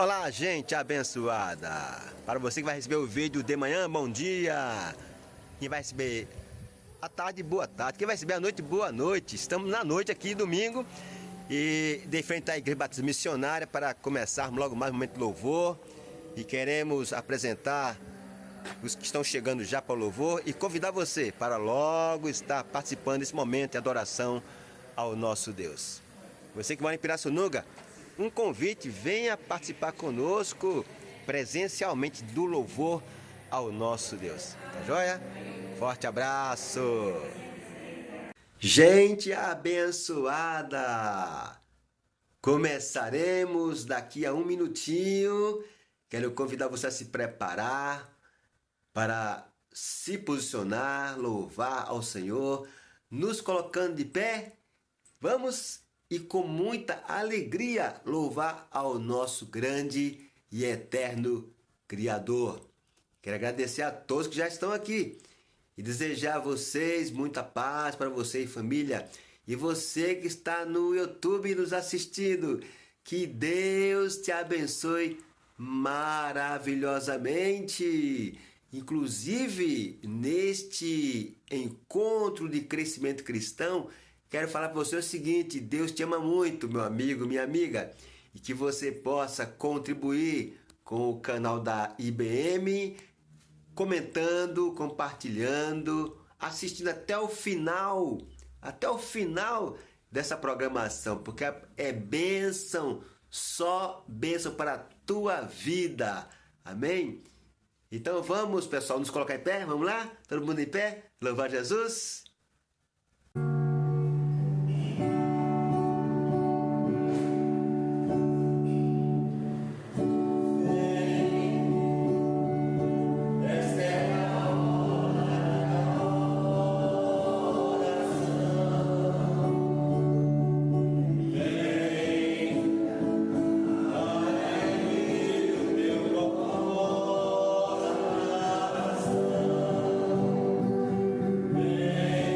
Olá, gente abençoada! Para você que vai receber o vídeo de manhã, bom dia! Quem vai receber à tarde, boa tarde. Quem vai receber à noite, boa noite. Estamos na noite aqui, domingo, e de frente à Igreja Batista Missionária para começarmos logo mais um momento de louvor. E queremos apresentar os que estão chegando já para o louvor e convidar você para logo estar participando desse momento de adoração ao nosso Deus. Você que mora em Pirassununga, um convite, venha participar conosco presencialmente do louvor ao nosso Deus. Tá joia? Forte abraço! Gente abençoada! Começaremos daqui a um minutinho. Quero convidar você a se preparar para se posicionar, louvar ao Senhor, nos colocando de pé. Vamos e com muita alegria louvar ao nosso grande e eterno Criador. Quero agradecer a todos que já estão aqui e desejar a vocês muita paz para você e família. E você que está no YouTube nos assistindo, que Deus te abençoe maravilhosamente. Inclusive, neste encontro de crescimento cristão, quero falar para você o seguinte: Deus te ama muito, meu amigo, minha amiga, e que você possa contribuir com o canal da IBM, comentando, compartilhando, assistindo até o final dessa programação, porque é bênção, só bênção para a tua vida. Amém? Então vamos, pessoal, nos colocar em pé, vamos lá? Todo mundo em pé, louvar Jesus. Vem.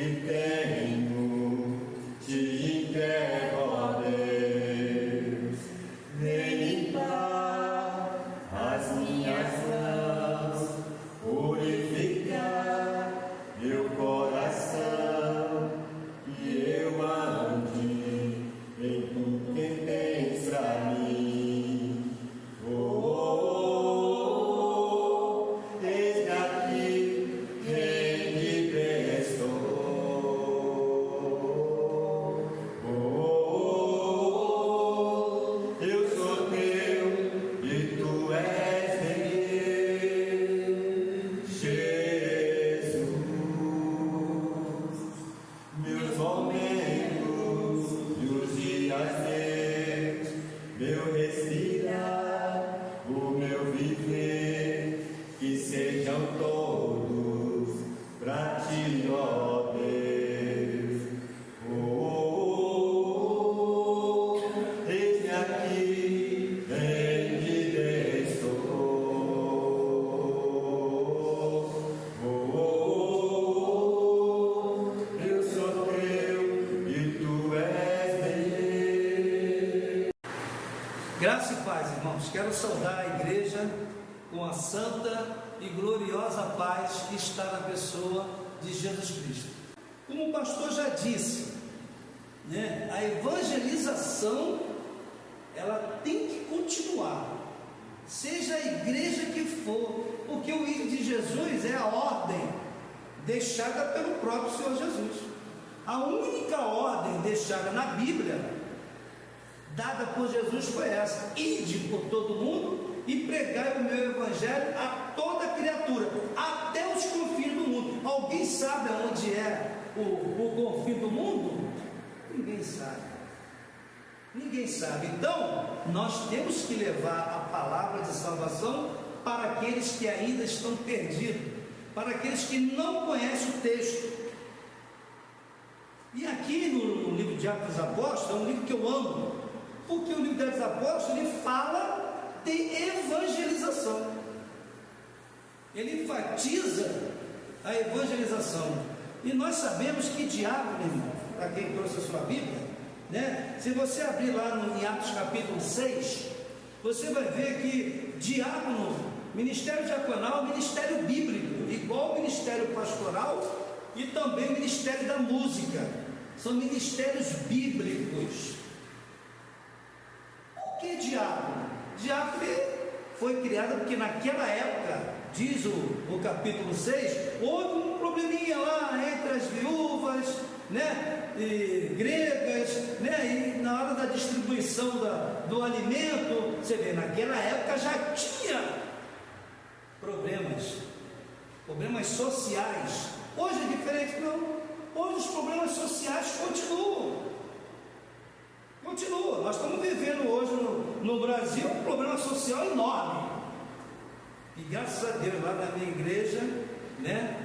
que tenho, te entrego, ó Deus. Vem limpar as minhas mãos, purificar meu coração, que eu ande em tudo que tens pra mim. Oh, oh, oh, eis-me aqui, rei de estou. Oh, oh, oh, eu sou teu e tu és meu, Jesus. Meus momentos e os dias meus, meu respirar, o meu viver, que sejam todos pra ti, ó Deus. Oh, oh, oh, eis-me aqui, bendito estou. Oh, oh, oh, eu sou teu e tu és meu. Graça e paz, irmãos. Quero saudar a igreja com a santa e gloriosa paz que está na pessoa de Jesus Cristo. Como o pastor já disse, né, a evangelização ela tem que continuar, seja a igreja que for, porque o ídolo de Jesus é a ordem deixada pelo próprio Senhor Jesus. A única ordem deixada na Bíblia dada por Jesus foi essa: ide por todo mundo e pregai o meu evangelho a toda criatura, até os confins do mundo. Alguém sabe aonde é o confim do mundo? Ninguém sabe. Ninguém sabe. Então, nós temos que levar a palavra de salvação para aqueles que ainda estão perdidos, para aqueles que não conhecem o texto. E aqui no livro de Atos dos Apóstolos, é um livro que eu amo, porque o livro de Atos dos Apóstolos ele fala de evangelização, ele enfatiza a evangelização. E nós sabemos que diácono, irmão, para quem trouxe a sua Bíblia, né? Se você abrir lá em Atos capítulo 6, você vai ver que diácono, ministério diaconal, ministério bíblico, igual o ministério pastoral e também o ministério da música, são ministérios bíblicos. Por que diácono? Diácono foi criado porque naquela época, diz o capítulo 6, houve um probleminha lá entre as viúvas, né, e gregas, né, e na hora da distribuição do alimento, você vê, naquela época já tinha problemas sociais. Hoje é diferente, não. Hoje os problemas sociais continuam. Nós estamos vivendo hoje no Brasil um problema social enorme. E graças a Deus, lá na minha igreja, né,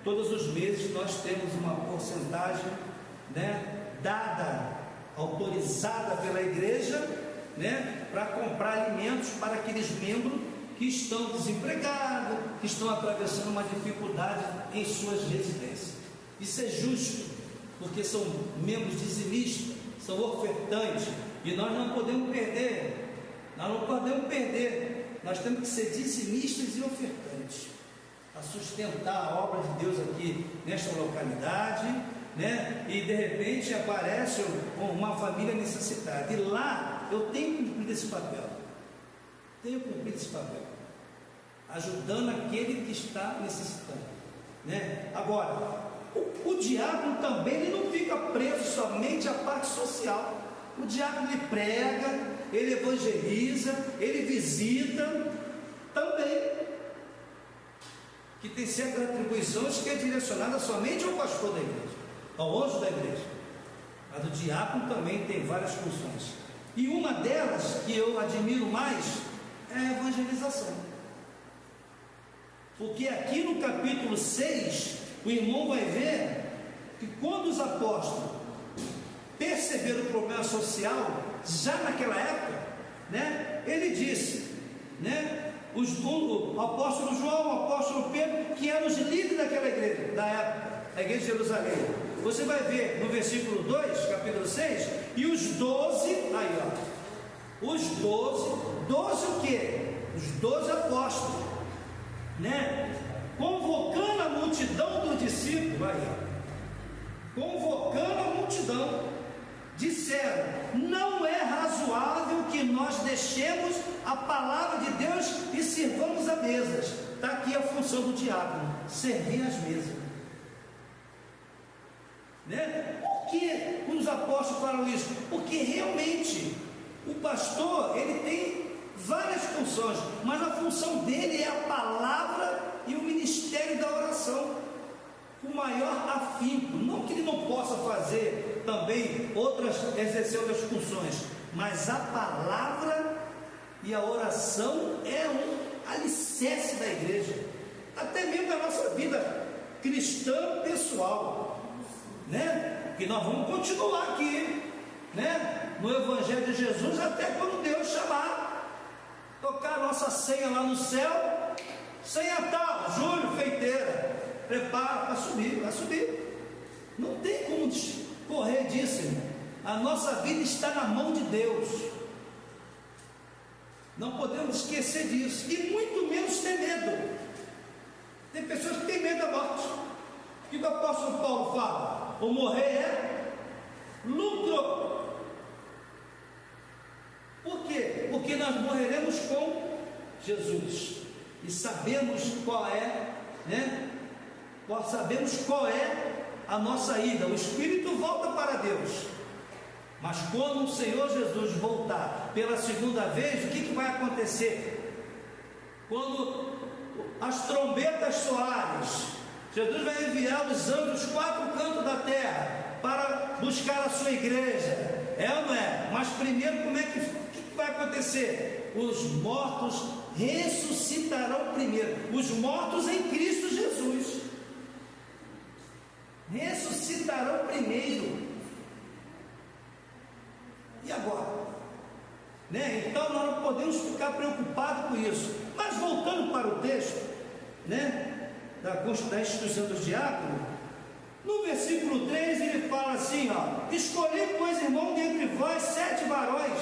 todos os meses nós temos uma porcentagem, né, dada, autorizada pela igreja, né, para comprar alimentos para aqueles membros que estão desempregados, que estão atravessando uma dificuldade em suas residências. Isso é justo, porque são membros dizimistas, são ofertantes, e nós não podemos perder, nós temos que ser dizimistas e ofertantes, a sustentar a obra de Deus aqui nesta localidade, né? E de repente aparece uma família necessitada, e lá eu tenho cumprido esse papel, ajudando aquele que está necessitando, né? Agora, o diácono também ele não fica preso somente à parte social. O diácono ele prega, ele evangeliza, ele visita também, que tem certas atribuições que é direcionada somente ao pastor da igreja, ao anjo da igreja. Mas o diácono também tem várias funções, e uma delas que eu admiro mais é a evangelização, porque aqui no capítulo 6 o irmão vai ver que quando os apóstolos perceberam o problema social, já naquela época, né, ele disse, né, o apóstolo João, o apóstolo Pedro, que eram os líderes daquela igreja, da época, a igreja de Jerusalém. Você vai ver no versículo 2, capítulo 6, e os 12, aí ó, os 12 o quê? Os 12 apóstolos, né? Convocando a multidão dos discípulos, aí ó, convocando a multidão, disseram: não é razoável que nós deixemos a palavra de Deus e sirvamos a mesas. Está aqui a função do diácono, servir as mesas, né? Por que os apóstolos falam isso? Porque realmente o pastor, ele tem várias funções, mas a função dele é a palavra e o ministério da oração, com maior afinco. Não que ele não possa fazer também exercer outras funções, mas a palavra e a oração é um alicerce da igreja, até mesmo da nossa vida cristã pessoal, né? Que nós vamos continuar aqui, né? No Evangelho de Jesus, até quando Deus chamar, tocar a nossa senha lá no céu, senha tal, Júlio, feiteira, prepara para subir, vai subir. Não tem como correr disso, irmão. A nossa vida está na mão de Deus. Não podemos esquecer disso, e muito menos ter medo. Tem pessoas que têm medo da morte. O que o apóstolo Paulo fala? O morrer é lucro. Por quê? Porque nós morreremos com Jesus, e sabemos qual é, né? Sabemos qual é a nossa ida. O Espírito volta para Deus, mas quando o Senhor Jesus voltar pela segunda vez, o que vai acontecer? Quando as trombetas soarem, Jesus vai enviar os anjos dos 4 cantos da terra para buscar a sua igreja, é ou não é? Mas primeiro, o que vai acontecer? Os mortos ressuscitarão primeiro, os mortos em Cristo Jesus ressuscitarão primeiro. E agora? Né? Então nós não podemos ficar preocupados com isso. Mas voltando para o texto, né, da instituição dos diáconos, no versículo 3 ele fala assim, ó: escolhi, pois, irmão, dentre vós 7 varões,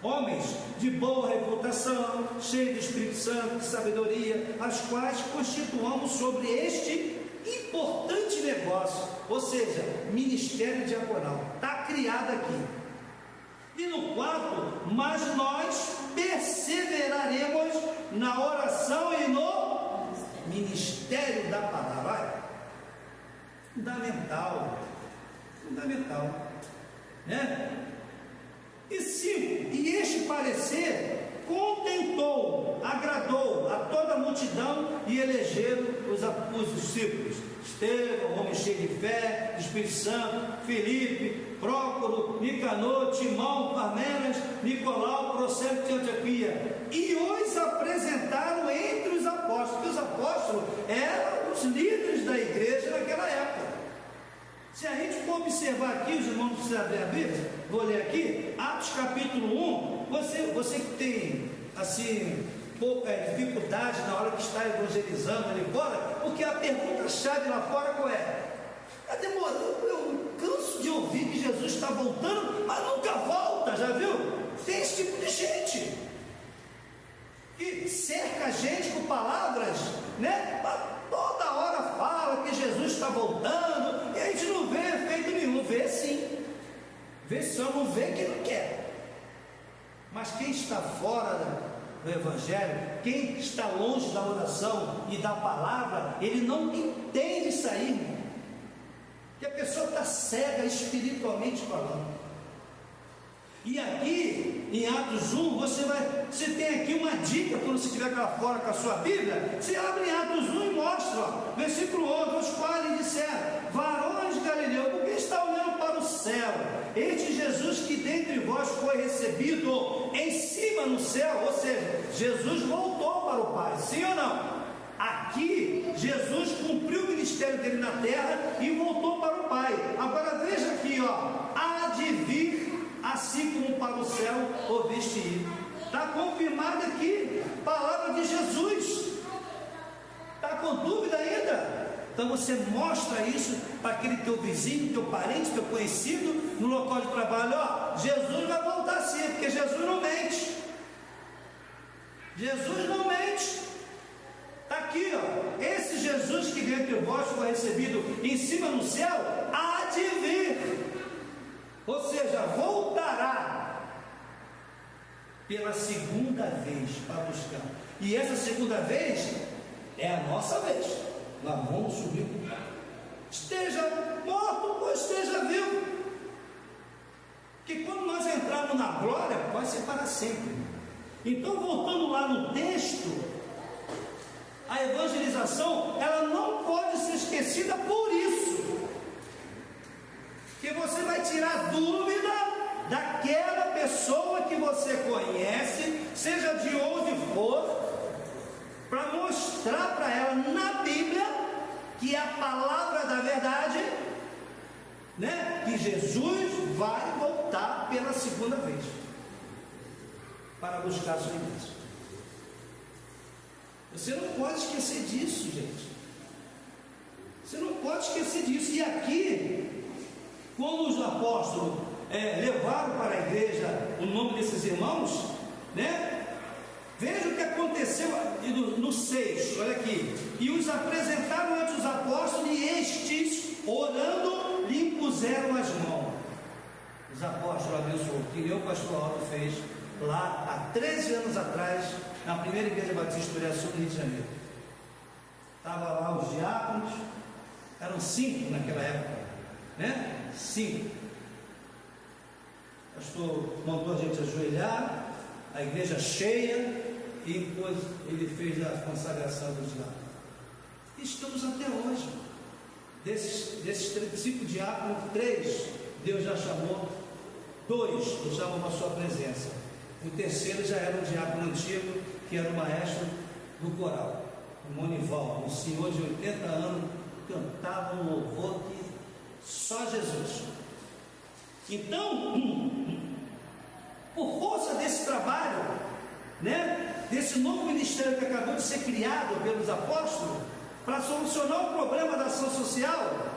homens de boa reputação, cheios do Espírito Santo, de sabedoria, as quais constituamos sobre este importante negócio, ou seja, ministério diaconal, está criado aqui. E no 4, mas nós perseveraremos na oração e no ministério da palavra. Fundamental, né? E 5, e este parecer contentou, agradou a toda a multidão, e elegeram os discípulos: Estevão, homem cheio de fé, do Espírito Santo, Filipe, Prócoro, Nicanor, Timão, Parmenas, Nicolau, Procelo de Antioquia, e os apresentaram entre os apóstolos, porque os apóstolos eram os líderes da igreja naquela época. Se a gente for observar aqui, os irmãos precisam abrir a Bíblia, vou ler aqui, Atos capítulo 1, você que tem, assim, pouca dificuldade na hora que está evangelizando ali fora, porque a pergunta-chave lá fora qual é? Está demorando, eu canso de ouvir que Jesus está voltando, mas nunca volta, já viu? Tem esse tipo de gente que cerca a gente com palavras, né? Toda hora fala que Jesus está voltando, e a gente não vê efeito nenhum. Vê sim, vê, só não vê que não quer. Mas quem está fora do Evangelho, quem está longe da oração e da palavra, ele não entende isso aí, irmão. Que a pessoa está cega espiritualmente falando. E aqui em Atos 1, você tem aqui uma dica. Quando você estiver lá fora com a sua Bíblia, você abre em Atos 1 e mostra, ó, versículo 11: os quais lhe disseram: varões de Galileu, por que está olhando para o céu? Este Jesus que dentre vós foi recebido em cima no céu, ou seja, Jesus voltou para o Pai, sim ou não? Aqui Jesus cumpriu o ministério dele na terra e voltou para o Pai. Agora veja aqui, ó: há de vir, assim como para o céu ouviste ir. Está confirmado aqui, palavra de Jesus. Está com dúvida ainda? Então você mostra isso para aquele teu vizinho, teu parente, teu conhecido, no local de trabalho. Ó, Jesus vai voltar sim, porque Jesus não mente. Jesus não mente. Está aqui, ó. Esse Jesus que dentre vós foi recebido em cima no céu, há de vir. Ou seja, voltará pela segunda vez para buscar. E essa segunda vez é a nossa vez. Nós vamos subir com o carro. Esteja morto ou esteja vivo. Porque quando nós entrarmos na glória, vai ser para sempre. Então, voltando lá no texto, a evangelização, ela não pode ser esquecida por isso. Que você vai tirar dúvida daquela pessoa que você conhece, seja de onde for, para mostrar para ela na Bíblia que é a palavra da verdade, né? Que Jesus vai voltar pela segunda vez para buscar a sua igreja. Você não pode esquecer disso, gente. Você não pode esquecer disso. E aqui, quando os apóstolos levaram para a igreja o nome desses irmãos, né? Veja o que aconteceu no 6, olha aqui. E os apresentaram ante os apóstolos, e estes, orando, lhe impuseram as mãos. Os apóstolos abençoou, que nem o pastor Aldo fez lá há 13 anos atrás, na primeira igreja batista do Sul, Rio de Janeiro. Estava lá os diáconos, eram 5 naquela época, né? 5. O pastor mandou a gente ajoelhar, a igreja cheia, e depois ele fez a consagração dos diáconos. Estamos até hoje. Desses 5 diáconos, 3 Deus já chamou, 2 Deus chamou na sua presença. O terceiro já era um diácono antigo, que era o maestro do coral, o Monival, um senhor de 80 anos, cantava um louvor que só Jesus. Então, por força desse trabalho, né, desse novo ministério que acabou de ser criado pelos apóstolos, para solucionar o problema da ação social,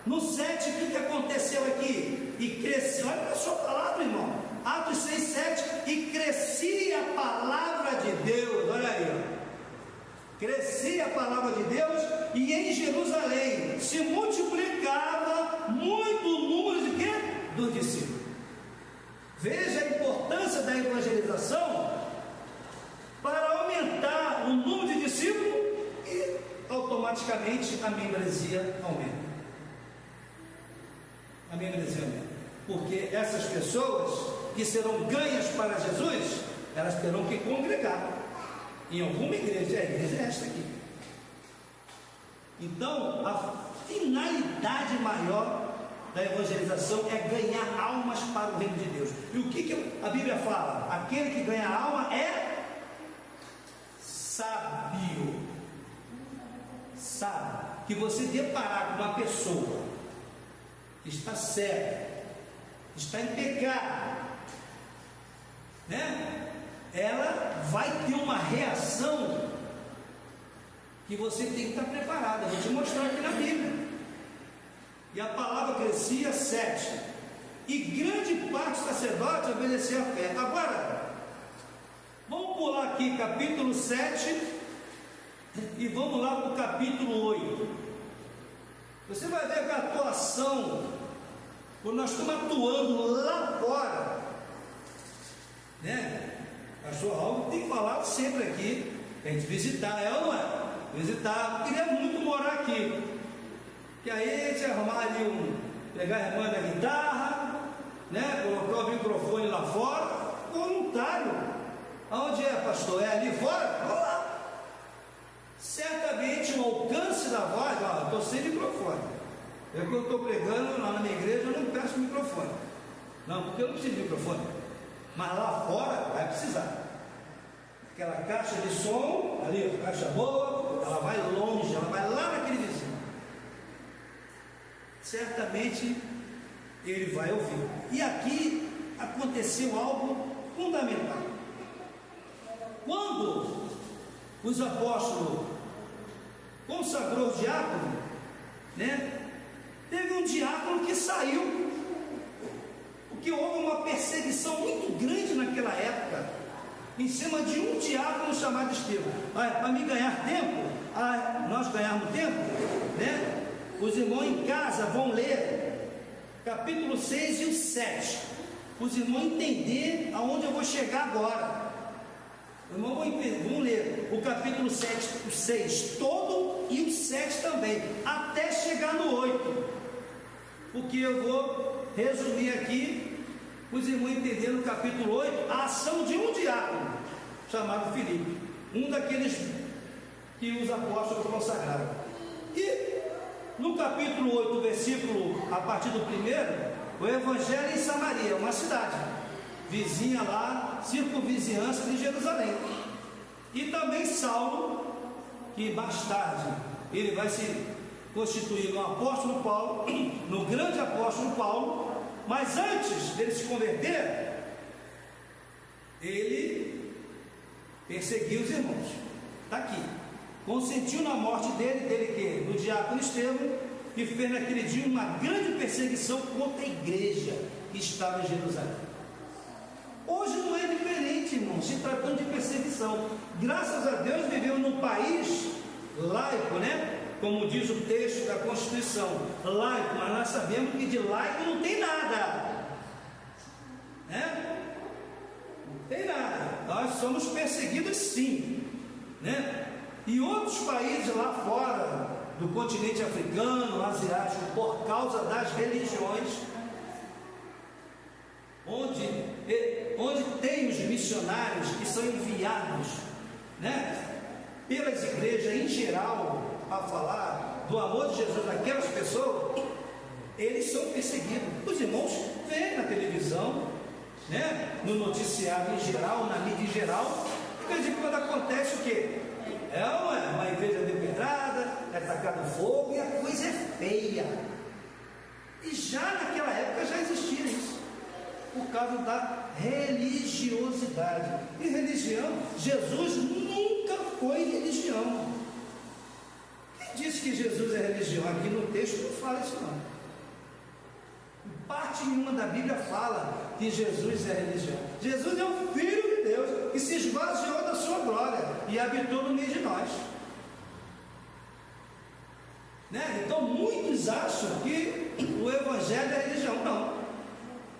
no 7, o que aconteceu aqui? E cresceu, olha para a sua palavra, irmão, Atos 6, 7, e crescia a palavra de Deus, olha aí, ó. Crescia a palavra de Deus, e em Jerusalém se multiplicava muito o número de quê? Dos discípulos. Veja a importância da evangelização para aumentar o número de discípulos e automaticamente a membresia aumenta. A membresia aumenta. Porque essas pessoas que serão ganhas para Jesus, elas terão que congregar em alguma igreja. A igreja é esta aqui. Então, a finalidade maior da evangelização é ganhar almas para o reino de Deus. E o que a Bíblia fala? Aquele que ganha alma é sábio. Sabe que você deparar com uma pessoa que está cega, está em pecado, né? Ela vai ter uma reação que você tem que estar preparado. Eu vou te mostrar aqui na Bíblia. E a palavra crescia, 7. E grande parte dos sacerdotes obedeceu a fé. Agora, vamos pular aqui capítulo 7 e vamos lá para o capítulo 8. Você vai ver que a atuação, quando nós estamos atuando lá fora, né? Pastor Raul tem falado sempre aqui, a gente visitar, é ou não é? Visitar, eu queria muito morar aqui, que aí a gente arrumar ali pegar a irmã da guitarra, né? Colocar o microfone lá fora, voluntário. Aonde é, pastor? É ali fora? Vamos lá. Certamente o alcance da voz, ó, estou sem microfone. Eu quando estou pregando lá na minha igreja, eu não peço microfone. Não, porque eu não preciso de microfone. Mas lá fora vai precisar. Aquela caixa de som, ali, caixa boa, ela vai longe, ela vai lá naquele vizinho. Certamente ele vai ouvir. E aqui aconteceu algo fundamental. Quando os apóstolos consagrou o diácono, né? Teve um diácono que saiu, porque houve uma perseguição muito grande naquela época, em cima de um diácono chamado Estevão. Para me ganhar tempo, nós ganharmos tempo, né? Os irmãos em casa vão ler capítulo 6 e o 7. Os irmãos entender aonde eu vou chegar agora. Os irmãos vão ler o capítulo 7, o 6 todo e o 7 também, até chegar no 8. Porque eu vou resumir aqui, os irmãos entenderam no capítulo 8 a ação de um diácono chamado Filipe, um daqueles que os apóstolos consagraram. E no capítulo 8, versículo, a partir do 1, o Evangelho em Samaria, uma cidade vizinha lá, circunvizinhança de Jerusalém. E também Saulo, que mais tarde ele vai se constituir no apóstolo Paulo, no grande apóstolo Paulo, mas antes dele se converter, ele perseguiu os irmãos. Está aqui. Consentiu na morte dele do diácono Estevão, e fez naquele dia uma grande perseguição contra a igreja que estava em Jerusalém. Hoje não é diferente, irmãos, se tratando de perseguição. Graças a Deus vivemos num país laico, né? Como diz o texto da Constituição, laico, mas nós sabemos que de laico não tem nada, né? Não tem nada. Nós somos perseguidos sim, né? E outros países lá fora do continente africano, asiático, por causa das religiões, onde tem os missionários que são enviados, né, pelas igrejas em geral, a falar do amor de Jesus naquelas pessoas, eles são perseguidos. Os irmãos veem na televisão, né, no noticiário em geral, na mídia em geral, e de vez em quando acontece o quê? É uma igreja depedrada, é tacado fogo e a coisa é feia. E já naquela época já existia isso, por causa da religiosidade. E religião, Jesus nunca foi religião. Quem disse que Jesus é religião? Aqui no texto não fala isso não. Parte nenhuma da Bíblia fala que Jesus é religião. Jesus é o Filho de Deus que se esvaziou da sua glória e habitou no meio de nós, né? Então muitos acham que o Evangelho é religião. Não,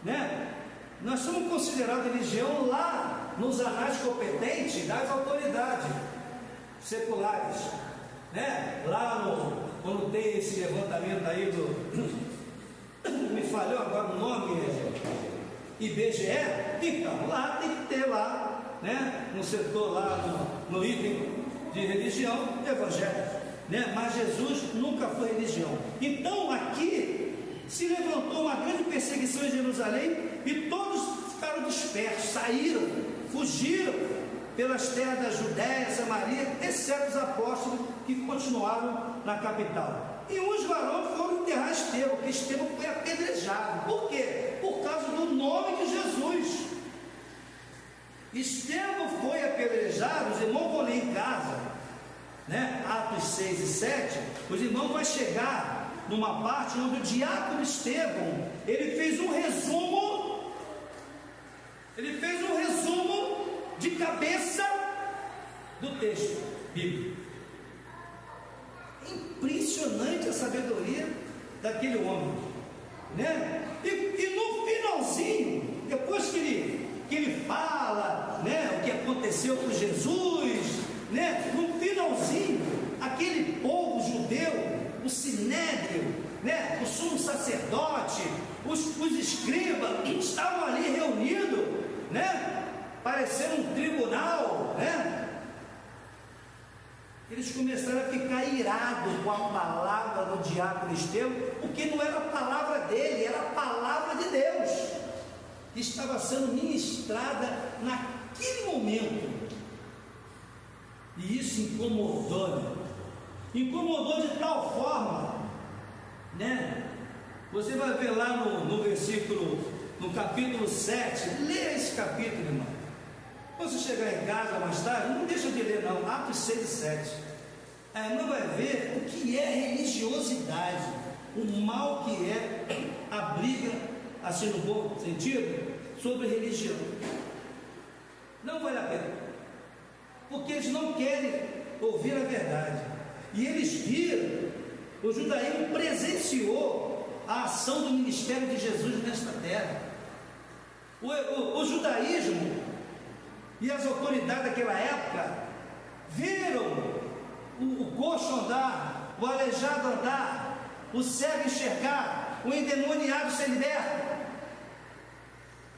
né? Nós somos considerados religião lá nos anais competentes das autoridades seculares, né? Lá quando tem esse levantamento aí me falhou agora o nome, IBGE, então lá tem que ter lá, né, no setor lá, no item de religião, evangelho, né? Mas Jesus nunca foi religião. Então aqui se levantou uma grande perseguição em Jerusalém e todos ficaram dispersos, saíram, fugiram pelas terras da Judéia, Samaria, exceto os apóstolos que continuaram na capital. E uns varões foram enterrar Estevão, porque Estevão foi apedrejado. Por quê? Por causa do nome de Jesus. Estevão foi apedrejado, os irmãos vão ler em casa, né? Atos 6 e 7, os irmãos vão chegar numa parte onde o diácono Estevão, ele fez um resumo de cabeça do texto bíblico. Impressionante a sabedoria daquele homem, né? E no finalzinho, depois que ele fala, né, o que aconteceu com Jesus, né? No finalzinho, aquele povo judeu, o sinédrio, né, o sumo sacerdote, os escribas, estavam ali reunidos, né, parecendo um tribunal, né? Eles começaram a ficar irados com a palavra do diácono Estevão, porque não era a palavra dele, era a palavra de Deus que estava sendo ministrada naquele momento. E isso incomodou de tal forma, né? Você vai ver lá no versículo, no capítulo 7, leia esse capítulo, irmão. Quando você chegar em casa mais tarde, não deixa de ler não, Atos 6 e 7. a irmã vai ver o que é religiosidade, o mal que é a briga, assim no bom sentido, sobre religião. Não vale a pena, porque eles não querem ouvir a verdade. E eles viram, o judaísmo presenciou a ação do ministério de Jesus nesta terra. O judaísmo e as autoridades daquela época viram o coxo andar, o aleijado andar, o cego enxergar, o endemoniado ser liberto.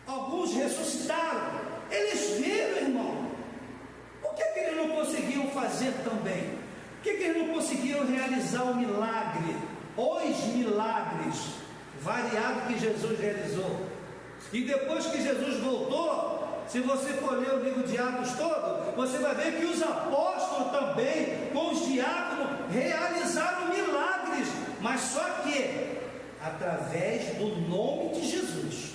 Alguns ressuscitaram. Eles viram, irmão. Por que eles não conseguiam fazer também? Por que eles não conseguiram realizar o milagre? Os milagres variados que Jesus realizou. E depois que Jesus voltou, se você for ler o livro de Atos todo, você vai ver que os apóstolos também, com os diáconos, realizaram milagres, mas só que através do nome de Jesus.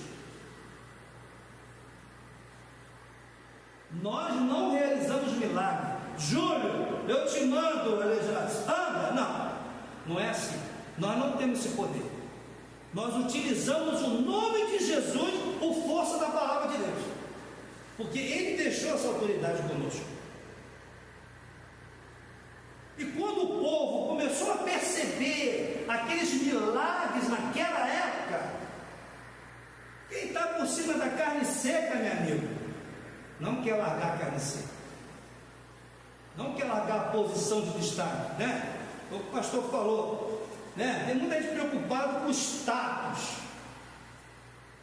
Nós não realizamos milagre. Júlio, eu te mando, aleijado, anda. Não é assim. Nós não temos esse poder. Nós utilizamos o nome de Jesus por força da palavra de Deus, porque Ele deixou essa autoridade conosco. E quando o povo começou a perceber aqueles milagres naquela época, quem está por cima da carne seca, meu amigo, não quer largar a carne seca, não quer largar a posição de destaque, né? O pastor falou, né? Tem muita gente preocupada com o status,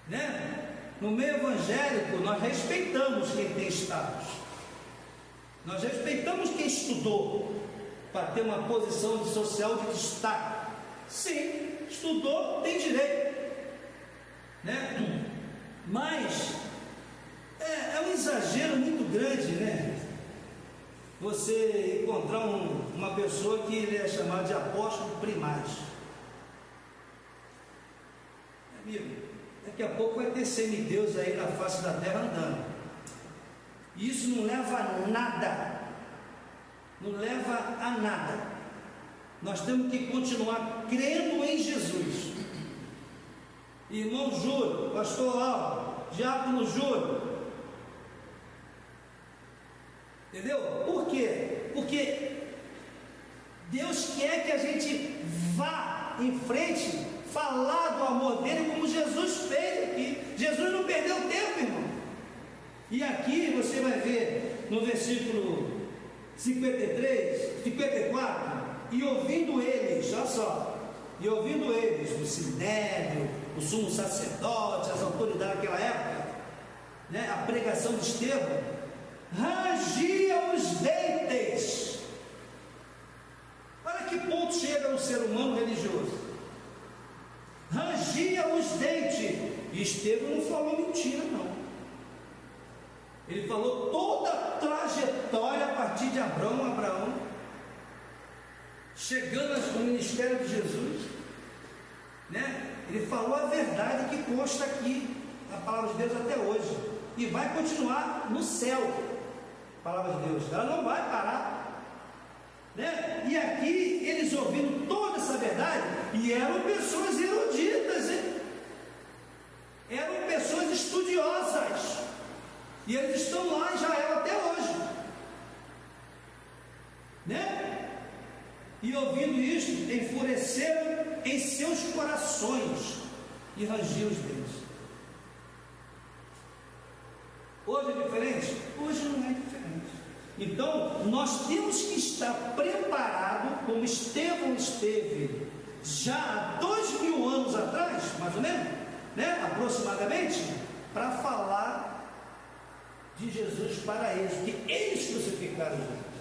né? No meio evangélico nós respeitamos quem tem status, nós respeitamos quem estudou para ter uma posição social de destaque. Sim, estudou, tem direito, né? Mas é um exagero muito grande, né? Você encontrar uma pessoa que ele é chamado de apóstolo primaz. Amigo, daqui a pouco vai ter semideus aí na face da terra andando. E isso não leva a nada. Não leva a nada. Nós temos que continuar crendo em Jesus. Irmão Júlio, pastor Lauro, diácono Júlio. Entendeu? Por quê? Porque Deus quer que a gente vá em frente, falar do amor dele como Jesus fez aqui. Jesus não perdeu tempo, irmão. E aqui você vai ver no versículo 53, 54, e ouvindo eles, olha só, e ouvindo eles, o sinédrio, o sumo sacerdote, as autoridades daquela época, né, a pregação de Estevão, rangia os dentes. Olha que ponto chega o ser humano religioso. Rangia os dentes. E Estevão não falou mentira, não. Ele falou toda a trajetória a partir de Abraão, chegando no ministério de Jesus, né? Ele falou a verdade que consta aqui na palavra de Deus até hoje, e vai continuar no céu. A palavra de Deus, ela não vai parar, né? E aqui eles ouvindo toda essa verdade, e eram pessoas eruditas, hein? Eram pessoas estudiosas, e eles estão lá em Israel até hoje, né? E ouvindo isto, enfureceram em seus corações e rangiam os dentes. Hoje é diferente? Hoje não é diferente. Então, nós temos que estar preparados, como Estevão esteve já há 2000 anos atrás, mais ou menos, né? Aproximadamente, para falar de Jesus para eles, porque eles crucificaram Jesus.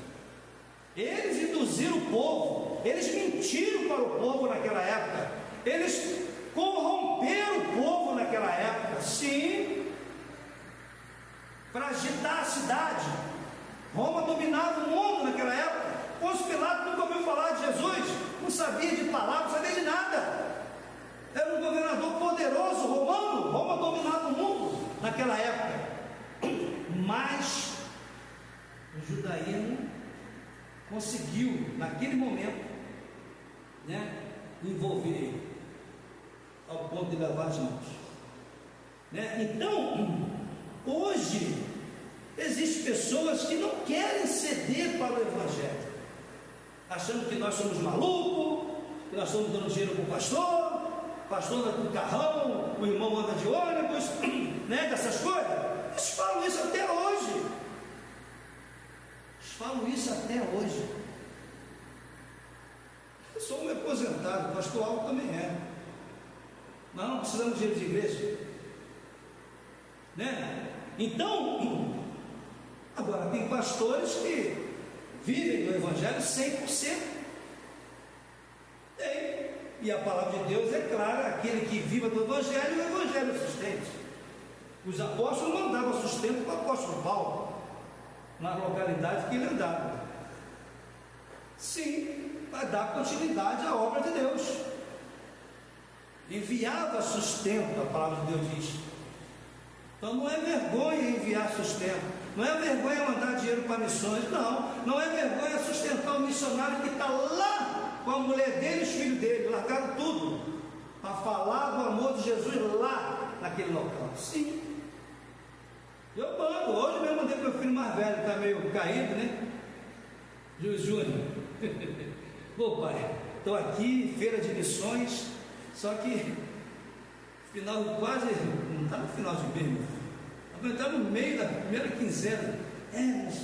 Eles induziram o povo, eles mentiram para o povo naquela época, eles corromperam o povo naquela época, sim, para agitar a cidade. Roma dominava o mundo naquela época. Pôncio Pilato nunca ouviu falar de Jesus, não sabia de palavra, não sabia de nada. Era um governador poderoso romano. Roma dominava o mundo naquela época. Mas o judaísmo conseguiu, naquele momento, né, envolver ele, ao ponto de lavar as mãos. Né? Então, hoje, existem pessoas que não querem ceder para o Evangelho, achando que nós somos malucos, que nós estamos dando dinheiro para o pastor anda com carrão, o irmão anda de ônibus, né, dessas coisas. Eles falam isso até hoje. Eles falam isso até hoje. Eu sou um aposentado, o pastor Alto também é. Nós não precisamos de dinheiro de igreja. Né? Então, agora tem pastores que vivem do Evangelho 100%. Tem. E a palavra de Deus é clara: aquele que viva do Evangelho, o Evangelho sustente. Os apóstolos não davam sustento para o apóstolo Paulo, na localidade que ele andava. Sim, para dar continuidade à obra de Deus. Enviava sustento, a palavra de Deus diz. Então não é vergonha enviar sustento, não é vergonha mandar dinheiro para missões, não é vergonha sustentar o missionário que está lá com a mulher dele e os filhos dele, largaram tudo para falar do amor de Jesus lá naquele local. Sim, eu mando. Hoje mesmo mandei para o meu filho mais velho, está meio caído, né? Júnior. Pô, pai, estou aqui, feira de missões, só que final quase, não está no final de mês, está no meio da primeira quinzena. Mas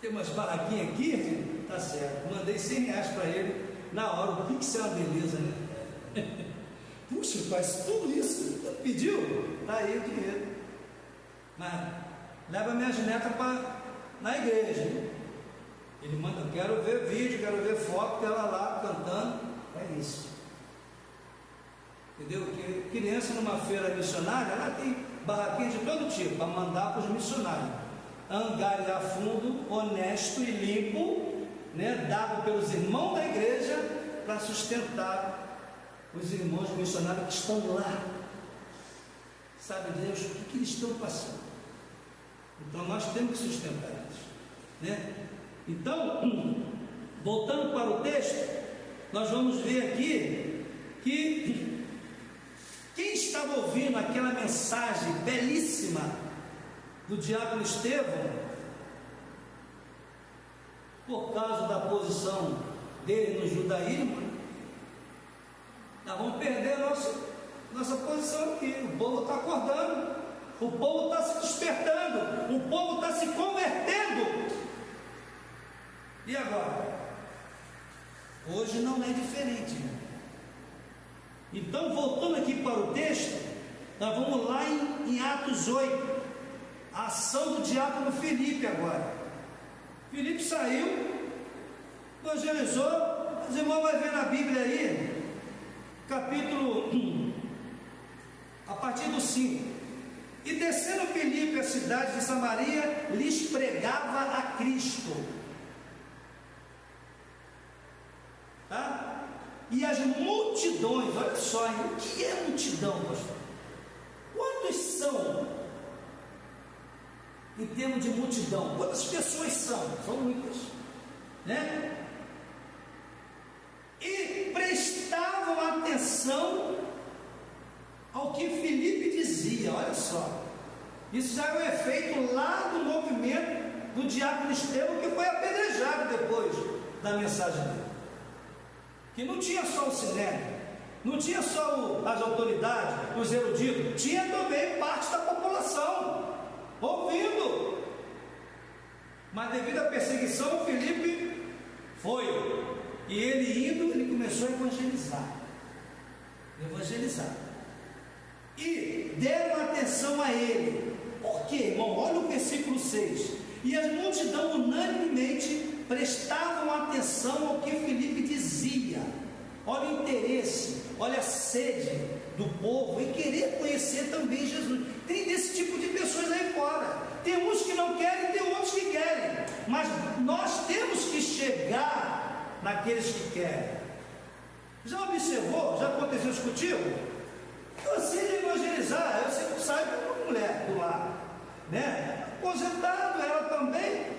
tem umas barraquinhas aqui, tá certo. Mandei R$100 para ele na hora. O Pix é uma beleza, né? Puxa, faz tudo isso. Pediu? Tá aí o dinheiro. Mas leva minhas netas na igreja. Ele manda: quero ver vídeo, quero ver foto dela lá cantando. É isso. Entendeu? Porque criança numa feira missionária, ela tem barraquinha de todo tipo para mandar para os missionários. Angariar fundo, honesto e limpo, né, dado pelos irmãos da igreja para sustentar os irmãos missionários que estão lá. Sabe Deus o que eles estão passando? Então nós temos que sustentar eles, né? Então, voltando para o texto, nós vamos ver aqui que quem estava ouvindo aquela mensagem belíssima do diácono Estevão, por causa da posição dele no judaísmo, nós vamos perder nossa posição aqui. O povo está acordando, o povo está se despertando, o povo está se convertendo. E agora? Hoje não é diferente, irmão. Então, voltando aqui para o texto, nós vamos lá em Atos 8, a ação do diácono Filipe agora. Filipe saiu, evangelizou. Os irmãos vão ver na Bíblia aí, capítulo, a partir do 5. E descendo Filipe à cidade de Samaria, lhes pregava a Cristo. Tá? E as multidões, olha só, o que é multidão, pastor? Quantos são, em termos de multidão? Quantas pessoas são? São muitas, né? E prestavam atenção ao que Filipe dizia. Olha só, isso já é um efeito lá do movimento do diácono Estevão, que foi apedrejado depois da mensagem dele. Que não tinha só o sinédrio, não tinha só as autoridades, os eruditos, tinha também parte da população ouvindo. Mas devido à perseguição, Filipe foi, e ele indo, ele começou a evangelizar, e deram atenção a ele. Por quê, irmão? Olha o versículo 6. E as multidão unanimemente prestavam atenção ao que Filipe dizia. Olha o interesse, olha a sede do povo em querer conhecer também Jesus. Tem desse tipo de pessoas aí fora. Tem uns que não querem, tem outros que querem, mas nós temos que chegar naqueles que querem. Já observou? Já aconteceu isso contigo? Você de evangelizar, eu sempre saio com uma mulher do lado, né? Aposentado, ela também.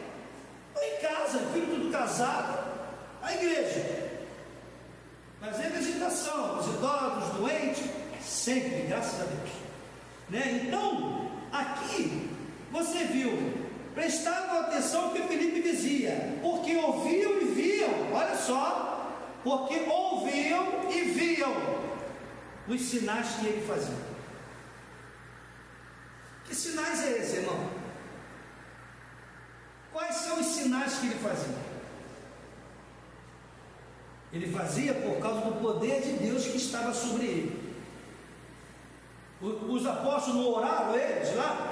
Ou em casa, filho tudo casado, a igreja. Mas é visitação, os idosos, os doentes, sempre, graças a Deus. Né? Então, aqui, você viu, prestavam atenção ao que Felipe dizia, porque ouviam e viam, olha só, porque ouviam e viam os sinais que ele fazia. Que sinais é esse, irmão? Quais são os sinais que ele fazia? Ele fazia por causa do poder de Deus que estava sobre ele. Os apóstolos não oraram eles lá,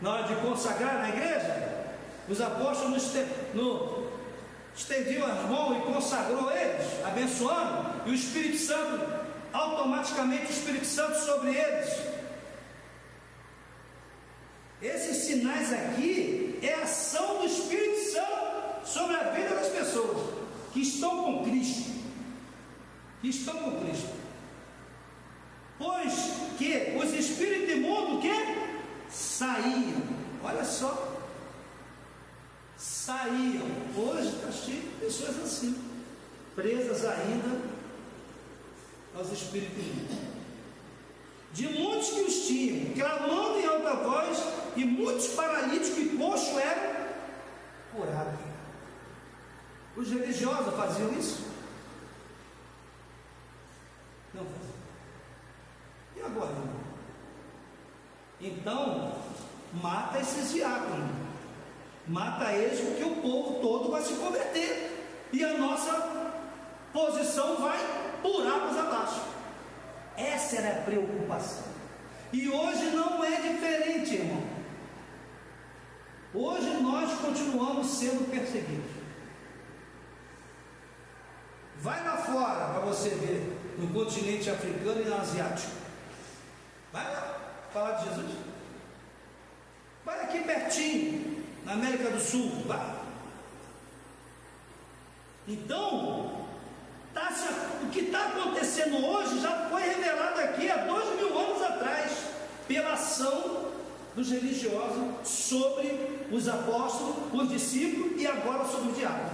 na hora de consagrar na igreja? Os apóstolos estendiam as mãos e consagrou eles, abençoando, e o Espírito Santo, automaticamente o Espírito Santo sobre eles. Esses sinais aqui é a ação do Espírito Santo sobre a vida das pessoas que estão com Cristo. Que estão com Cristo. Pois que os espíritos imundos que saíam. Olha só. Saíam. Hoje está cheio de pessoas assim, presas ainda aos espíritos imundos. De muitos que os tinham, clamando em alta voz, e muitos paralíticos e coxos eram curados. Os religiosos faziam isso? Não faziam. E agora, irmão? Então, mata esses diáconos, mata eles, porque o povo todo vai se converter, e a nossa posição vai por águas abaixo. Essa era a preocupação. E hoje não é diferente, irmão. Hoje nós continuamos sendo perseguidos. Vai lá fora para você ver, no continente africano e no asiático. Vai lá falar de Jesus. Vai aqui pertinho, na América do Sul. Vai. Então, o que está acontecendo hoje já foi revelado aqui há 2000 anos atrás, pela ação dos religiosos sobre os apóstolos, os discípulos e agora sobre o diabo.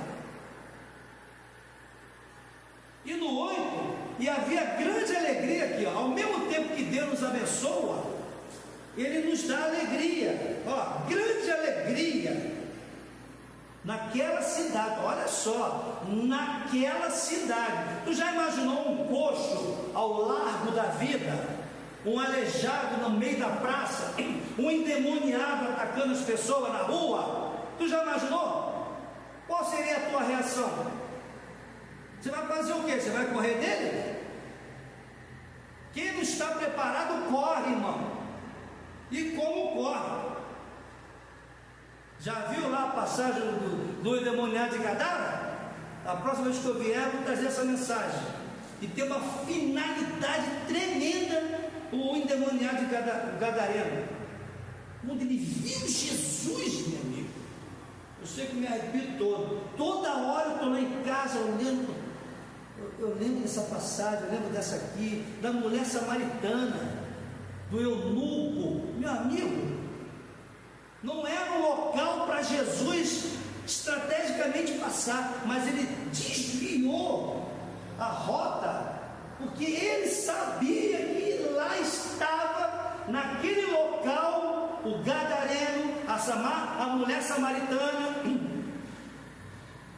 E no 8, e havia grande alegria aqui, ó, ao mesmo tempo que Deus nos abençoa, Ele nos dá alegria, ó, grande alegria. Naquela cidade, olha só, naquela cidade, tu já imaginou um coxo ao largo da vida, um aleijado no meio da praça, um endemoniado atacando as pessoas na rua? Tu já imaginou? Qual seria a tua reação? Você vai fazer o quê? Você vai correr dele? Quem não está preparado corre, irmão. E como corre? Já viu lá a passagem do endemoniado de Gadara? A próxima vez que eu vier, eu vou trazer essa mensagem. E tem uma finalidade tremenda o endemoniado de Gadareno. Quando ele viu Jesus, meu amigo, eu sei que me arrepio todo. Toda hora eu estou lá em casa olhando. Eu lembro dessa passagem, eu lembro dessa aqui, da mulher samaritana, do eunuco. Meu amigo, não era um local para Jesus estrategicamente passar, mas ele desviou a rota, porque ele sabia que lá estava, naquele local, o gadareno, a mulher samaritana,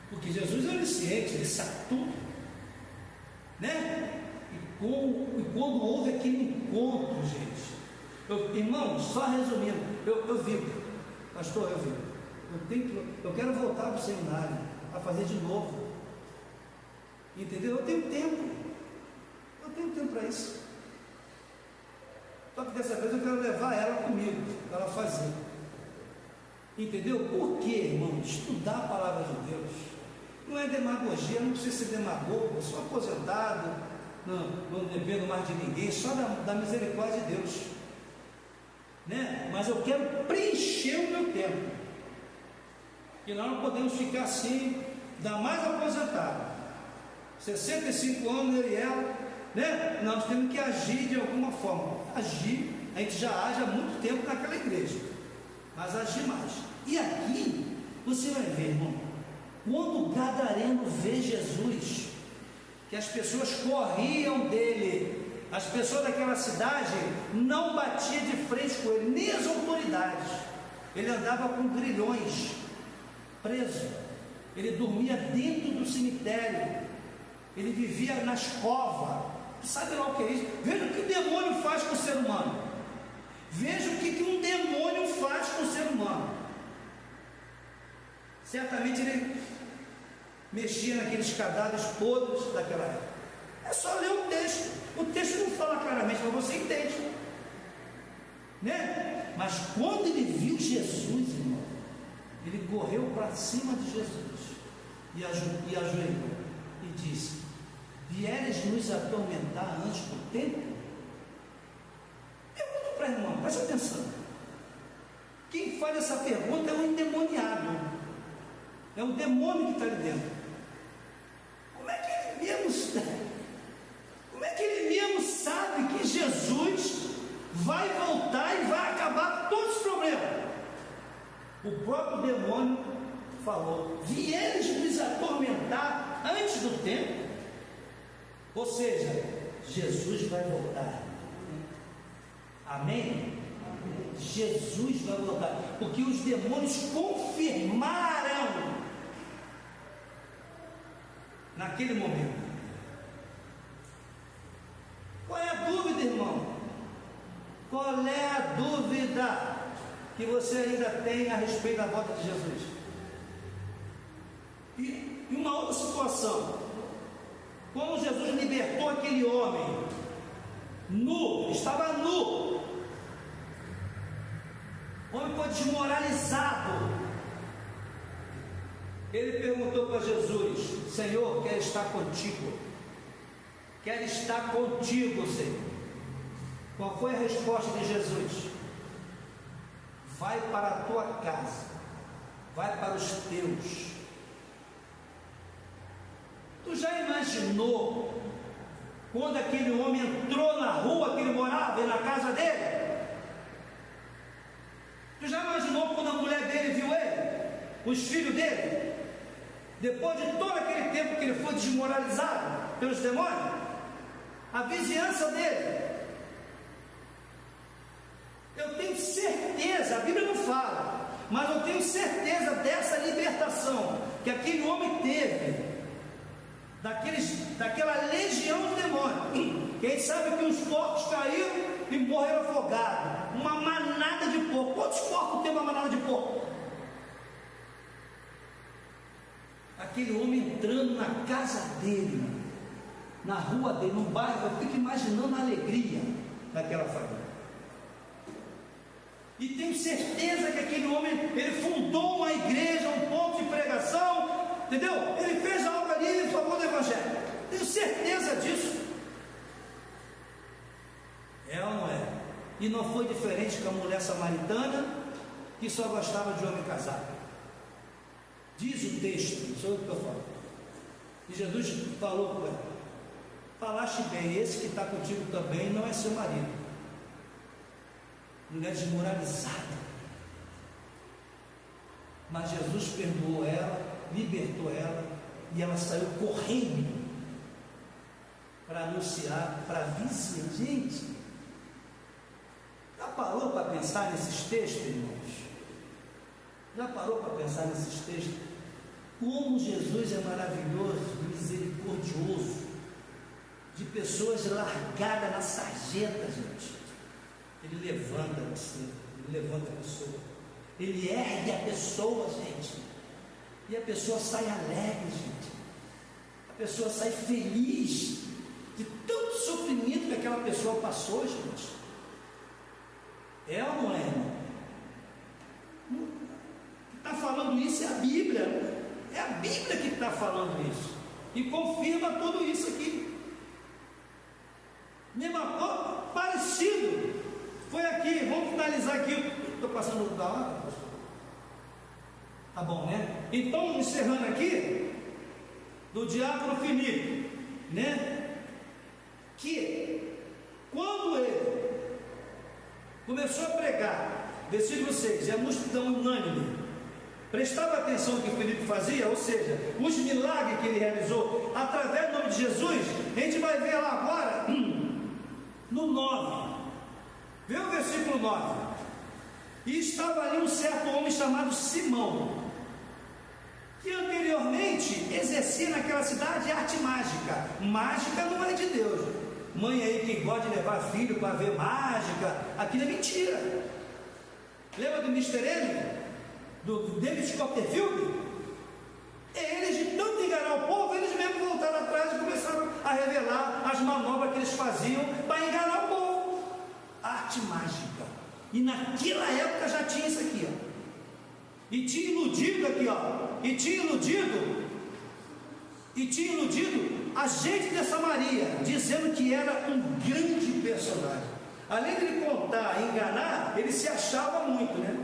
porque Jesus é onisciente, ele sabe tudo, né? E quando houve aquele encontro, gente, irmão, só resumindo, eu vivo. Pastor, eu quero voltar para o seminário, a fazer de novo. Entendeu? Eu tenho tempo para isso. Só que dessa vez eu quero levar ela comigo, para ela fazer. Entendeu? Por quê, irmão? Estudar a palavra de Deus. Não é demagogia, não precisa ser demagogo, eu sou aposentado, não dependo mais de ninguém, só da misericórdia de Deus. Né? Mas eu quero preencher o meu tempo, e nós não podemos ficar assim, ainda mais aposentado, 65 anos, eu e ela, né? Nós temos que agir de alguma forma. Agir, a gente já age há muito tempo naquela igreja, mas agir mais. E aqui Você vai ver, irmão, quando o gadareno vê Jesus, que as pessoas corriam dele, as pessoas daquela cidade não batiam de frente com ele, nem as autoridades. Ele andava com grilhões, preso. Ele dormia dentro do cemitério. Ele vivia nas covas. Sabe lá o que é isso? Veja o que o demônio faz com o ser humano. Veja o que um demônio faz com o ser humano. Certamente ele mexia naqueles cadáveres podres daquela época. É só ler o texto. O texto não fala claramente, mas você entende, né? Mas quando ele viu Jesus, irmão, ele correu para cima de Jesus e ajoelhou e disse: vieres nos atormentar antes do tempo? Pergunta para irmão, preste atenção. Quem faz essa pergunta é um endemoniado, é um demônio que está ali dentro. Como é que ele mesmo sabe que Jesus vai voltar e vai acabar todos os problemas? O próprio demônio falou: vieres nos atormentar antes do tempo. Ou seja, Jesus vai voltar. Amém? Jesus vai voltar, porque os demônios confirmaram naquele momento. Qual é a dúvida, irmão? Qual é a dúvida que você ainda tem a respeito da volta de Jesus? E uma outra situação, quando Jesus libertou aquele homem nu, estava nu, o homem foi desmoralizado. Ele perguntou para Jesus: Senhor, quero estar contigo. Quero estar contigo, Senhor. Qual foi a resposta de Jesus? Vai para a tua casa, vai para os teus. Tu já imaginou quando aquele homem entrou na rua que ele morava e na casa dele? Tu já imaginou quando a mulher dele viu ele? Os filhos dele? Depois de todo aquele tempo que ele foi desmoralizado pelos demônios? A vizinhança dele? Eu tenho certeza, a Bíblia não fala, mas eu tenho certeza dessa libertação que aquele homem teve daquela legião de demônios. Quem sabe que os porcos caíram e morreram afogados. Uma manada de porco. Quantos porcos tem uma manada de porco? Aquele homem entrando na casa dele, na rua dele, no bairro. Eu fico imaginando a alegria daquela família. E tenho certeza que aquele homem, ele fundou uma igreja, um ponto de pregação, entendeu? Ele fez algo ali em favor do evangelho. Tenho certeza disso. É ou não é? E não foi diferente com a mulher samaritana, que só gostava de homem casado. Diz o texto, não sou eu que estou falando. E Jesus falou com ela: falaste bem, esse que está contigo também não é seu marido. Mulher desmoralizada. Mas Jesus perdoou ela, libertou ela, e ela saiu correndo para anunciar para a vizinha. Gente, já parou para pensar nesses textos, irmãos? Já parou para pensar nesses textos? Como Jesus é maravilhoso, misericordioso, de pessoas largadas na sarjeta, gente. Ele levanta você, ele levanta a pessoa, ele ergue a pessoa, gente, e a pessoa sai alegre, gente, a pessoa sai feliz de tanto sofrimento que aquela pessoa passou, gente. É ou não é, irmão? Que está falando isso é a Bíblia. É a Bíblia que está falando isso e confirma tudo isso aqui. Mesma coisa, parecido. Foi aqui, vamos finalizar aqui. Estou passando da hora? Tá bom, né? Então, encerrando aqui, do diácono Filipe, né? Que quando ele começou a pregar, versículo 6, é a multidão unânime, Prestava atenção no que Filipe fazia, ou seja, os milagres que ele realizou através do nome de Jesus. A gente vai ver lá agora, no 9. Vê o versículo 9. E estava ali um certo homem chamado Simão, que anteriormente exercia naquela cidade arte mágica. Mágica não é de Deus. Mãe aí que gosta de levar filho para ver mágica, aquilo é mentira. Lembra do Mr. M? Do David Copperfield? Eles, de tanto enganar o povo, eles mesmos voltaram atrás e começaram a revelar as manobras que eles faziam para enganar o povo. Arte mágica. E naquela época já tinha isso aqui, ó. E tinha iludido aqui, ó. E tinha iludido a gente de Samaria, dizendo que era um grande personagem. Além de ele contar e enganar, ele se achava muito, né?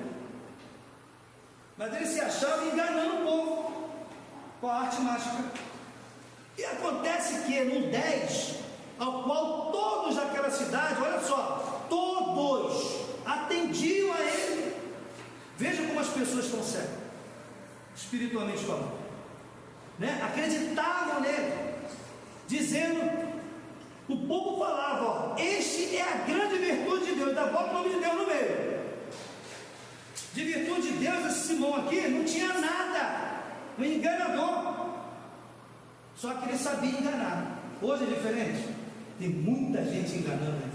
Mas ele se achava enganando o povo com a arte mágica. E acontece que no 10, ao qual todos daquela cidade, olha só, todos atendiam a ele. Veja como as pessoas estão cegas, espiritualmente falando, né? Acreditavam nele, dizendo, o povo falava, ó, este é a grande virtude de Deus, dá bota o nome de Deus no meio. De virtude de Deus, esse Simão aqui não tinha nada, um enganador, só que ele sabia enganar. Hoje é diferente, tem muita gente enganando, né?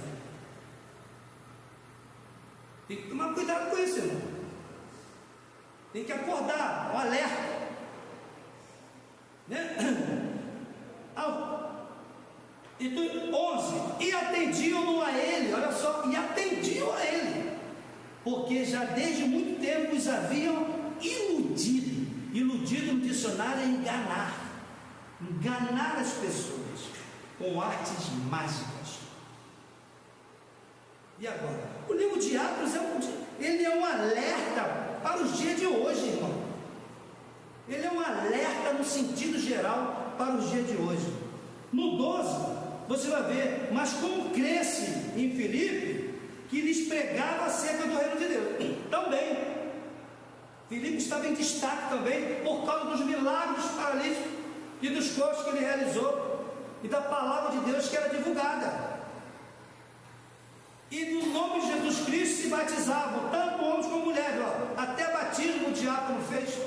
Tem que tomar cuidado com isso, irmão. Tem que acordar, um alerta, né? Então, 11, e atendiam-no a ele, olha só, e atendiam a ele, porque já desde muito tempo os haviam iludido. Iludido no dicionário é enganar as pessoas com artes mágicas. E agora? O livro de Atos ele é um alerta para os dias de hoje, irmão. Ele é um alerta no sentido geral para os dias de hoje. No 12, você vai ver, mas como cresce em Filipe, que lhes pregava acerca do reino de Deus. Também, Filipe estava em destaque também, por causa dos milagres paralíticos e dos corpos que ele realizou, e da palavra de Deus que era divulgada. E no nome de Jesus Cristo se batizavam, tanto homens como mulheres, ó, até batismo o diácono fez.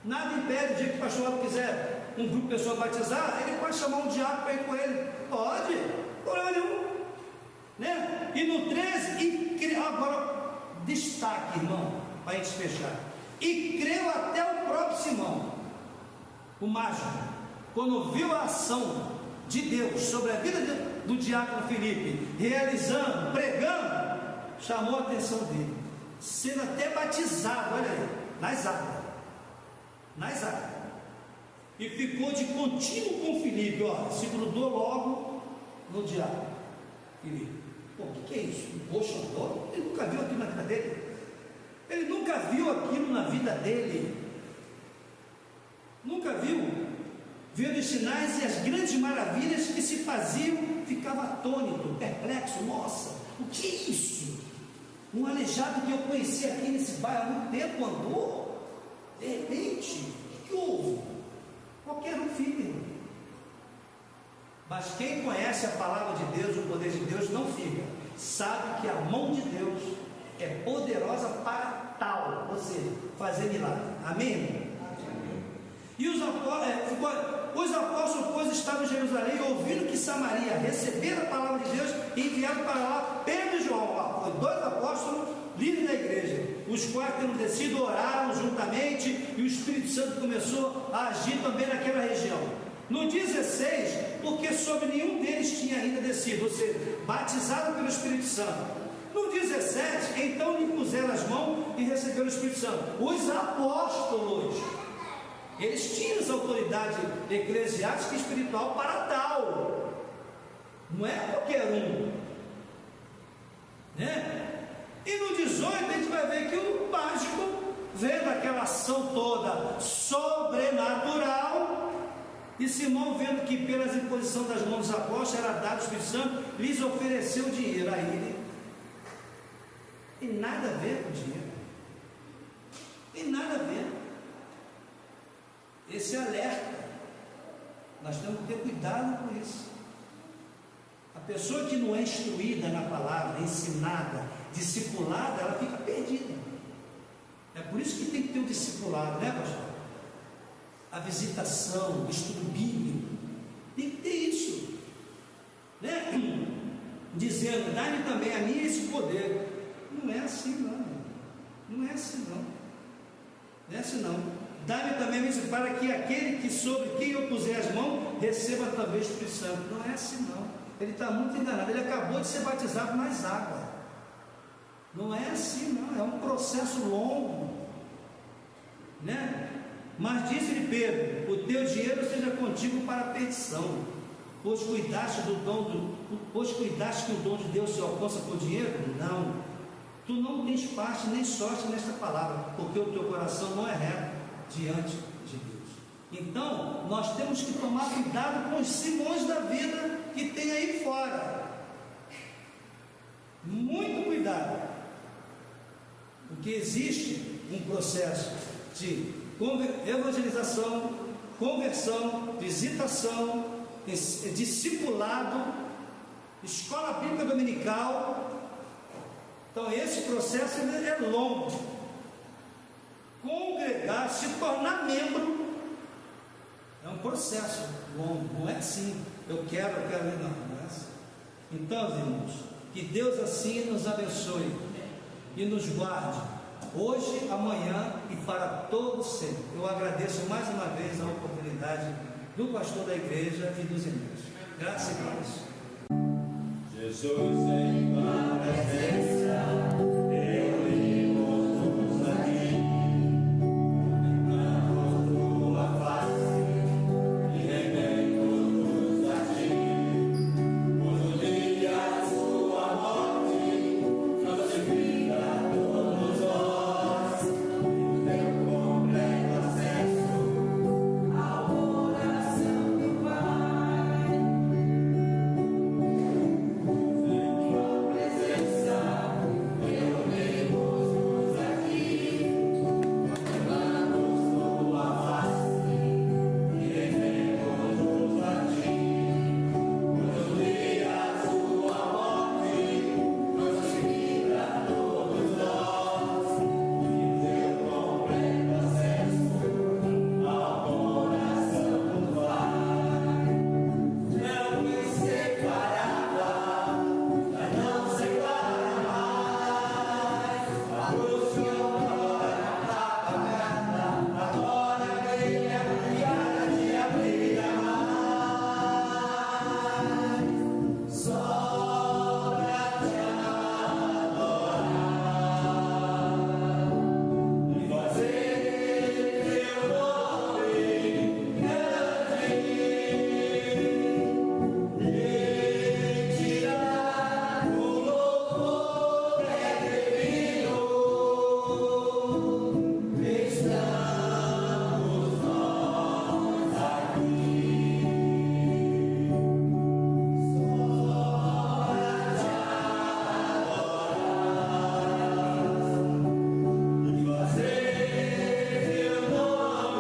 Nada impede, o dia que o pastor Aldo quiser um grupo de pessoas batizar, ele pode chamar um diácono para ir com ele. Pode, problema nenhum, né? E no 13, agora destaque, irmão, para a gente fechar. E creu até o próprio Simão, o mágico, quando viu a ação de Deus sobre a vida do diácono Filipe, realizando, pregando, chamou a atenção dele, sendo até batizado, olha aí, nas águas, e ficou de contínuo com Filipe, ó, se grudou logo no diácono Filipe. Pô, o que é isso? Um boxador? Ele nunca viu aquilo na vida dele. Ele nunca viu aquilo na vida dele. Nunca viu. Vendo os sinais e as grandes maravilhas que se faziam, ficava atônito, perplexo. Nossa, o que é isso? Um aleijado que eu conheci aqui nesse bairro há muito tempo andou. De repente, o que houve? Qualquer um fica. Mas quem conhece a palavra de Deus, o poder de Deus, não fica. Sabe que a mão de Deus é poderosa para tal, ou seja, fazer milagre. Amém, irmão? E os apóstolos, pois, estavam em Jerusalém, ouvindo que Samaria recebera a palavra de Deus e enviaram para lá Pedro e João. Foi 2 apóstolos, líderes da igreja, os quais, tendo descido, oraram juntamente, e o Espírito Santo começou a agir também naquela região. No 16, porque sobre nenhum deles tinha ainda descido, ou seja, batizado pelo Espírito Santo. No 17, então lhe puseram as mãos e receberam o Espírito Santo. Os apóstolos, eles tinham essa autoridade eclesiástica e espiritual para tal. Não é qualquer um, né? E no 18 a gente vai ver que o mágico, vendo aquela ação toda sobrenatural, e Simão, vendo que pelas imposição das mãos dos apóstolos era dado o Espírito Santo, lhes ofereceu dinheiro. Aí ele tem nada a ver com dinheiro. Tem nada a ver. Esse alerta, nós temos que ter cuidado com isso. A pessoa que não é instruída na palavra, ensinada, discipulada, ela fica perdida. É por isso que tem que ter um discipulado, né, pastor? A visitação, o estudo bíblico, tem que ter isso, né? Dizendo, dá-me também a mim esse poder. Não é assim não, não é assim não, não é assim não. Dá-me também isso para que aquele que sobre quem eu puser as mãos receba também o Espírito Santo. Não é assim não. Ele está muito enganado. Ele acabou de ser batizado nas águas. Não é assim não. É um processo longo, né? Mas disse-lhe Pedro: o teu dinheiro seja contigo para a perdição, pois cuidaste que o dom de Deus se alcança por dinheiro? Não. Tu não tens parte nem sorte nesta palavra, porque o teu coração não é reto diante de Deus. Então, nós temos que tomar cuidado com os Simões da vida que tem aí fora. Muito cuidado, porque existe um processo de evangelização, conversão, visitação, discipulado, escola bíblica dominical. Então esse processo é longo. Congregar, se tornar membro, é um processo longo. Não é assim, eu quero, não é assim. Então, irmãos, que Deus assim nos abençoe e nos guarde, hoje, amanhã e para todo sempre. Eu agradeço mais uma vez a oportunidade do pastor da igreja e dos irmãos. Graças a Deus. Jesus em tua presença, reunimos-nos aqui, contemplamos tua face e rendemos-nos a ti. Pois no dia da sua morte, trouxe vida a todos nós, e teu completo acesso ao coração do Pai. Em tua presença, reunimos-nos aqui, contemplamos tua face e rendemos-nos a ti. Pois no dia da sua morte, trouxe vida a todos nós, e teu completo acesso ao coração do Pai. Não me separava, mas não separa mais. A luz que outrora estava apagada, agora brilha e cada dia brilha mais. Só pra te adorar e fazer teu nome grande. Retirar o louvor é devido, estamos nós aqui. Só para te adorar e fazer teu nome grande.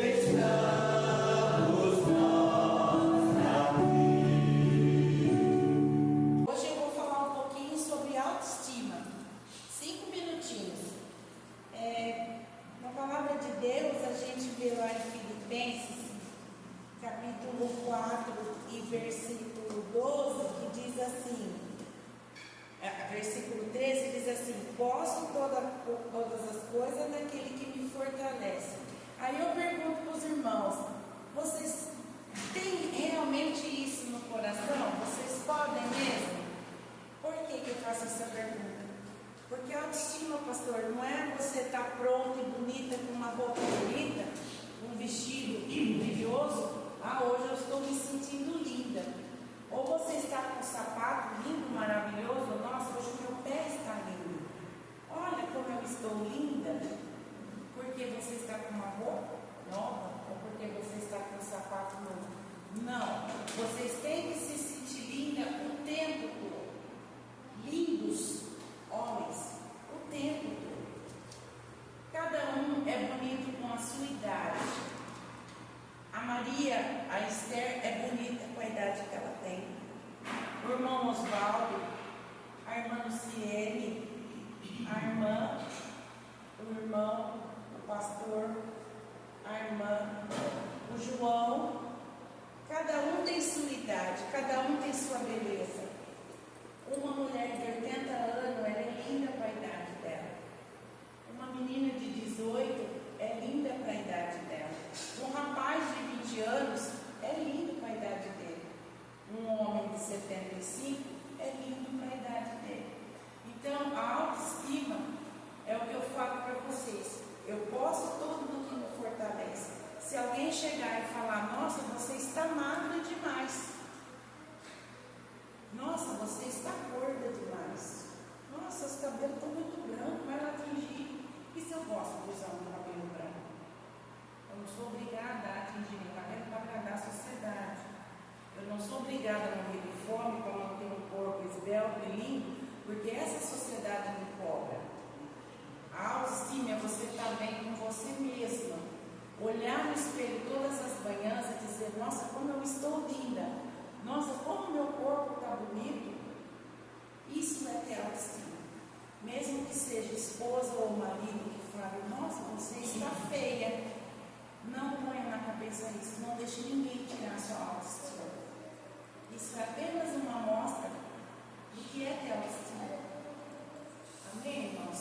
Retirar o louvor é devido, estamos nós aqui. Hoje eu vou falar um pouquinho sobre autoestima. 5 minutinhos. Na palavra de Deus, a gente vê lá em Filipenses, capítulo 4 e versículo 12, que diz assim, versículo 13 diz assim: posso todas as coisas naquele que me fortalece. Aí eu pergunto para os irmãos: vocês têm realmente isso no coração? Vocês podem mesmo? Por que eu faço essa pergunta? Porque a autoestima, pastor, não é você estar pronta e bonita, com uma roupa bonita, um vestido brilhoso. Hoje eu estou me sentindo linda. Ou você está com um sapato lindo, maravilhoso. Nossa, hoje meu pé está lindo. Olha como eu estou linda. Porque você está com uma roupa nova, ou Vocês têm que se sentir linda o tempo todo. Lindos homens, o tempo todo. Cada um é bonito com a sua idade. A Maria, a Esther, é bonita com a idade que ela tem. O irmão Osvaldo, a irmã Luciene, a irmã, o irmão, o pastor, a irmã, o João. Cada um tem sua idade, cada um tem sua beleza. Uma mulher de 80 anos, ela é linda para a idade dela. Uma menina de 18 é linda para a idade dela. Um rapaz de 20 anos é lindo para a idade dele. Um homem de 75 é lindo para a idade dele. Então, a autoestima é o que eu falo para vocês. Eu posso tudo do que me fortalece. Se alguém chegar e falar, nossa, você está magra demais. Nossa, você está gorda demais. Nossa, os cabelos estão muito brancos, vai lá atingir. E se eu gosto de usar um cabelo branco? Eu não sou obrigada a atingir meu cabelo para agradar a sociedade. Eu não sou obrigada a morrer de fome para manter um corpo esbelto e lindo, porque essa sociedade me cobra. A autoestima é você estar bem com você mesma. Olhar no espelho todas as manhãs e dizer, nossa, como eu estou linda. Nossa, como meu corpo está bonito. Isso é ter autoestima. Mesmo que seja esposa ou marido que fale, nossa, você está feia. Não ponha na cabeça isso. Não deixe ninguém tirar sua autoestima. Isso é apenas uma amostra do que é ter autoestima. Amém, irmãos?